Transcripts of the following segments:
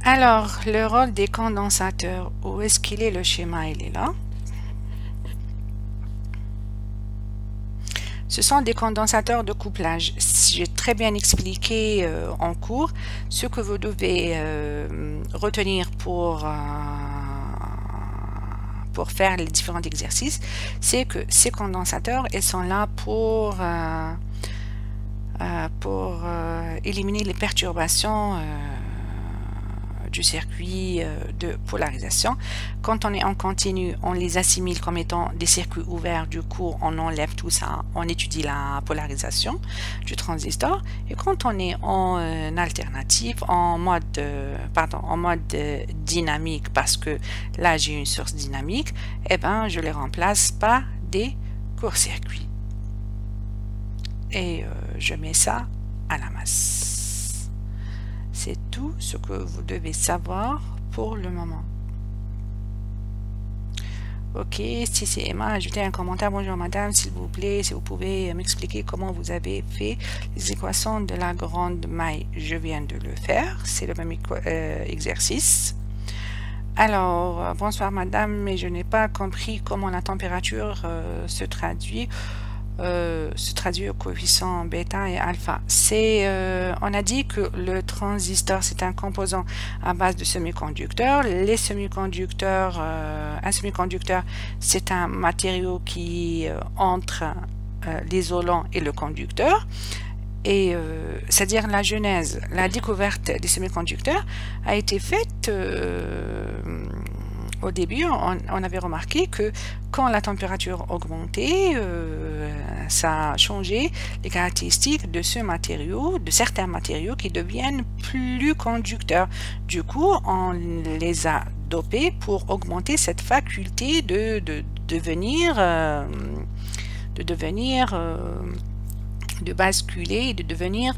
Alors, le rôle des condensateurs, où est-ce qu'il est? Le schéma, il est là. Ce sont des condensateurs de couplage. J'ai très bien expliqué en cours ce que vous devez retenir pour faire les différents exercices. C'est que ces condensateurs, ils sont là pour éliminer les perturbations du circuit de polarisation. Quand on est en continu, on les assimile comme étant des circuits ouverts. Du coup, on enlève tout ça, on étudie la polarisation du transistor. Et quand on est en alternative, en mode dynamique, parce que là j'ai une source dynamique, eh ben je les remplace par des courts-circuits. Et je mets ça à la masse. C'est tout ce que vous devez savoir pour le moment. Ok, si c'est Emma, ajoutez un commentaire. Bonjour madame, s'il vous plaît, si vous pouvez m'expliquer comment vous avez fait les équations de la grande maille. Je viens de le faire, c'est le même exercice. Alors, bonsoir madame, mais je n'ai pas compris comment la température se traduit au coefficient bêta et alpha. On a dit que le transistor, c'est un composant à base de semi-conducteurs. Les semi-conducteurs, un semi-conducteur, c'est un matériau qui entre l'isolant et le conducteur. Et c'est-à-dire la genèse, la découverte des semi-conducteurs a été faite au début. On avait remarqué que quand la température augmentait, ça a changé les caractéristiques de ce matériau, de certains matériaux qui deviennent plus conducteurs. Du coup, on les a dopés pour augmenter cette faculté de basculer, de devenir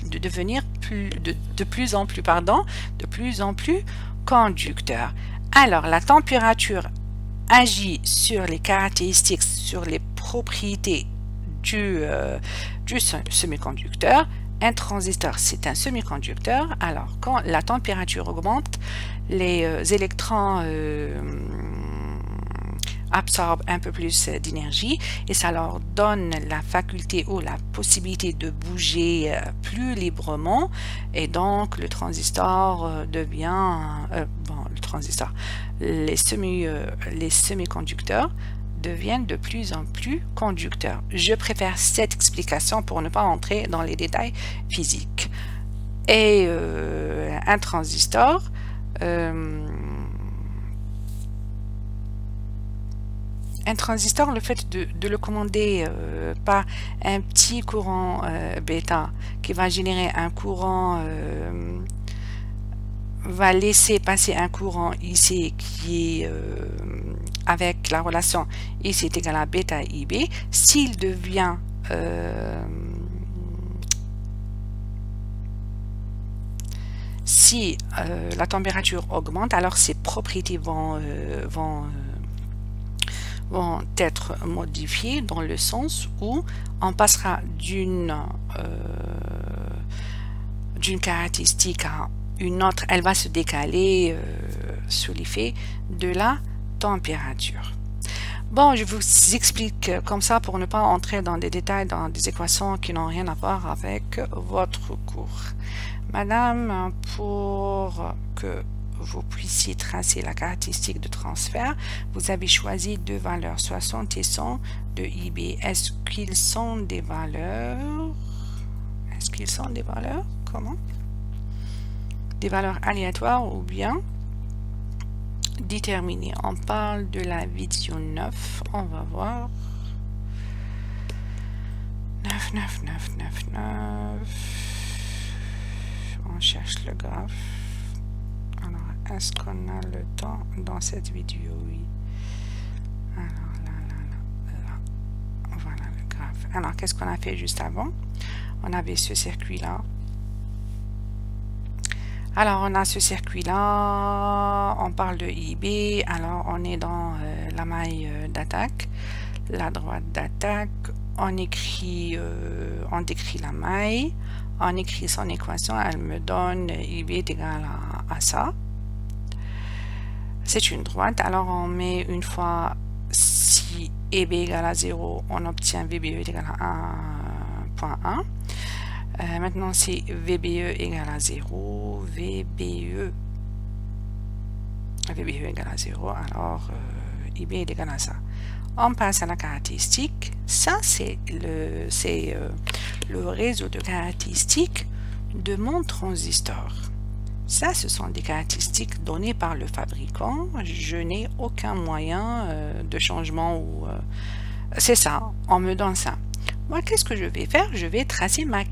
de plus en plus conducteur. Alors, la température agit sur les caractéristiques, sur les propriétés du semi-conducteur. Un transistor, c'est un semi-conducteur. Alors, quand la température augmente, les électrons absorbent un peu plus d'énergie et ça leur donne la faculté ou la possibilité de bouger plus librement, et donc le transistor devient les semi-conducteurs deviennent de plus en plus conducteurs. Je préfère cette explication pour ne pas entrer dans les détails physiques. Et un transistor, le fait de le commander par un petit courant bêta qui va générer un courant, va laisser passer un courant ici qui est avec la relation ici est égal à bêta IB. S'il devient si la température augmente, alors ses propriétés vont être modifiées dans le sens où on passera d'une caractéristique à une autre. Elle va se décaler sous l'effet de la température. Bon, je vous explique comme ça pour ne pas entrer dans des détails, dans des équations qui n'ont rien à voir avec votre cours. Madame, pour que vous puissiez tracer la caractéristique de transfert, vous avez choisi deux valeurs, 60 et 100 de IB. Est-ce qu'ils sont des valeurs? Comment? Des valeurs aléatoires ou bien déterminées? On parle de la vidéo 9. On va voir. 9. On cherche le graphe. Alors, est-ce qu'on a le temps dans cette vidéo? Oui. Alors, là. Voilà le graphe. Alors, qu'est-ce qu'on a fait juste avant? On avait ce circuit-là. Alors, on a ce circuit-là. On parle de IB. Alors, on est dans la maille d'attaque. La droite d'attaque. On décrit la maille. on écrit son équation, elle me donne IB est égal à ça. C'est une droite, alors on met une fois si EB égale à 0, on obtient VBE est égal à 1.1. Maintenant, si VBE égale à 0, VBE égale à 0, alors IB est égal à ça. On passe à la caractéristique. Ça, c'est le réseau de caractéristiques de mon transistor. Ça, ce sont des caractéristiques données par le fabricant. Je n'ai aucun moyen de changement ou... c'est ça, on me donne ça. Moi, qu'est-ce que je vais faire? Je vais tracer ma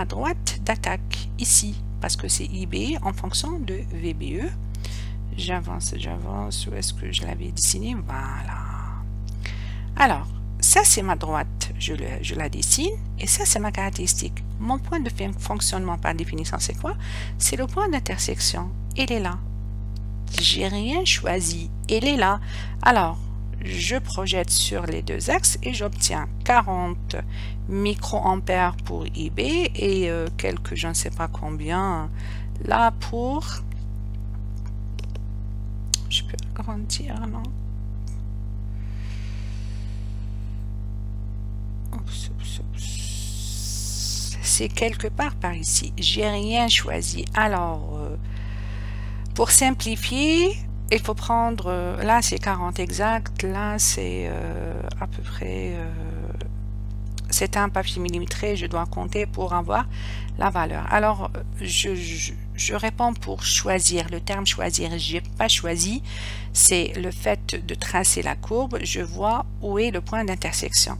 droite d'attaque ici, parce que c'est IB en fonction de VBE. J'avance, où est-ce que je l'avais dessiné? Voilà. Alors, ça c'est ma droite, je la dessine, et ça c'est ma caractéristique. Mon point de fonctionnement par définition, c'est quoi? C'est le point d'intersection. Il est là. J'ai rien choisi. Il est là. Alors, je projette sur les deux axes et j'obtiens 40 microampères pour IB et quelques, je ne sais pas combien, là pour... Je peux agrandir, non? C'est quelque part par ici. J'ai rien choisi. Alors, pour simplifier, il faut prendre... là, c'est 40 exact. Là, c'est à peu près... c'est un papier millimétré. Je dois compter pour avoir la valeur. Alors, je réponds pour choisir. Le terme choisir, j'ai pas choisi. C'est le fait de tracer la courbe. Je vois où est le point d'intersection.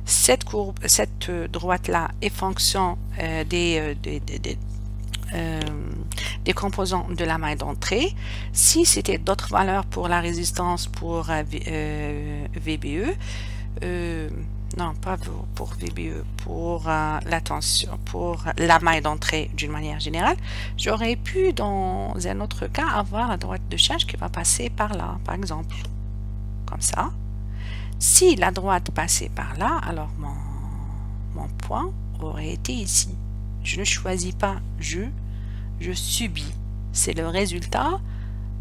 Cette courbe, cette droite-là est fonction des composants de la maille d'entrée. Si c'était d'autres valeurs pour la résistance pour VBE, non pas pour VBE, pour la tension, pour la maille d'entrée d'une manière générale, j'aurais pu dans un autre cas avoir la droite de charge qui va passer par là, par exemple, comme ça. Si la droite passait par là, alors mon point aurait été ici. Je ne choisis pas, je subis. C'est le résultat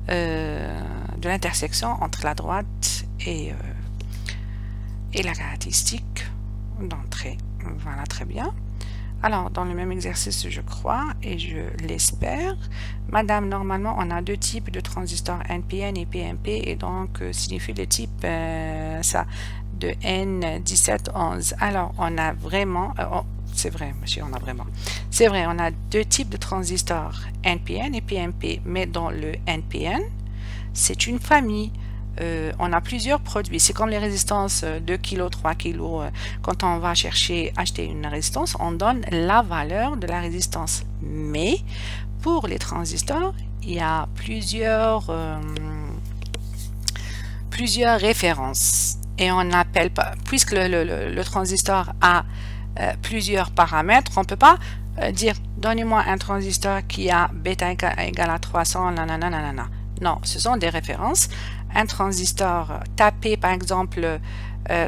de l'intersection entre la droite et la caractéristique d'entrée. Voilà, très bien. Alors, dans le même exercice, je crois, et je l'espère, madame, normalement, on a deux types de transistors, NPN et PNP, et donc, signifie le type, ça, de N1711. Alors, on a vraiment, c'est vrai, monsieur, on a vraiment. C'est vrai, on a deux types de transistors, NPN et PNP, mais dans le NPN, c'est une famille. On a plusieurs produits. C'est comme les résistances 2 kg, 3 kg. Quand on va acheter une résistance, on donne la valeur de la résistance. Mais pour les transistors, il y a plusieurs références. Et on appelle pas, puisque le transistor a plusieurs paramètres, on ne peut pas dire donnez-moi un transistor qui a bêta égale à 300, nanana. Non, ce sont des références. Un transistor, tapez par exemple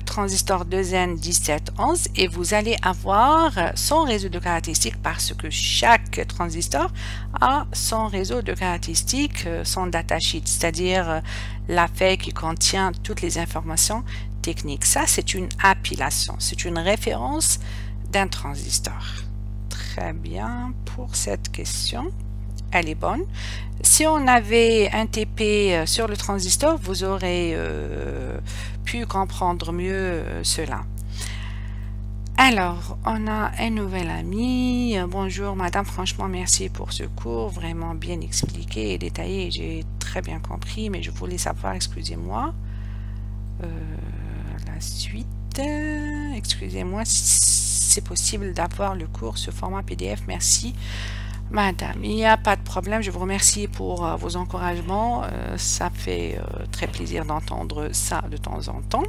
transistor 2N1711 et vous allez avoir son réseau de caractéristiques parce que chaque transistor a son réseau de caractéristiques, son datasheet, c'est-à-dire la feuille qui contient toutes les informations techniques. Ça, c'est une appellation, c'est une référence d'un transistor. Très bien pour cette question. Elle est bonne. Si on avait un TP sur le transistor, vous aurez pu comprendre mieux cela. Alors, on a un nouvel ami. Bonjour madame, franchement merci pour ce cours, vraiment bien expliqué et détaillé. J'ai très bien compris, mais je voulais savoir, excusez-moi, la suite. Excusez-moi si c'est possible d'avoir le cours sur format PDF. Merci. Madame, il n'y a pas de problème, je vous remercie pour vos encouragements, ça fait très plaisir d'entendre ça de temps en temps.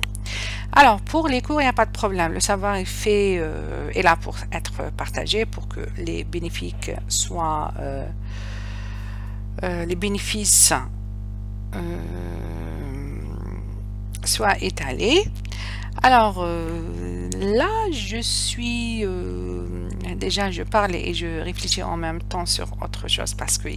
Alors, pour les cours, il n'y a pas de problème, le savoir est là pour être partagé, pour que les bénéfices soient, soient étalés. Alors, là, je suis déjà, je parle et je réfléchis en même temps sur autre chose parce que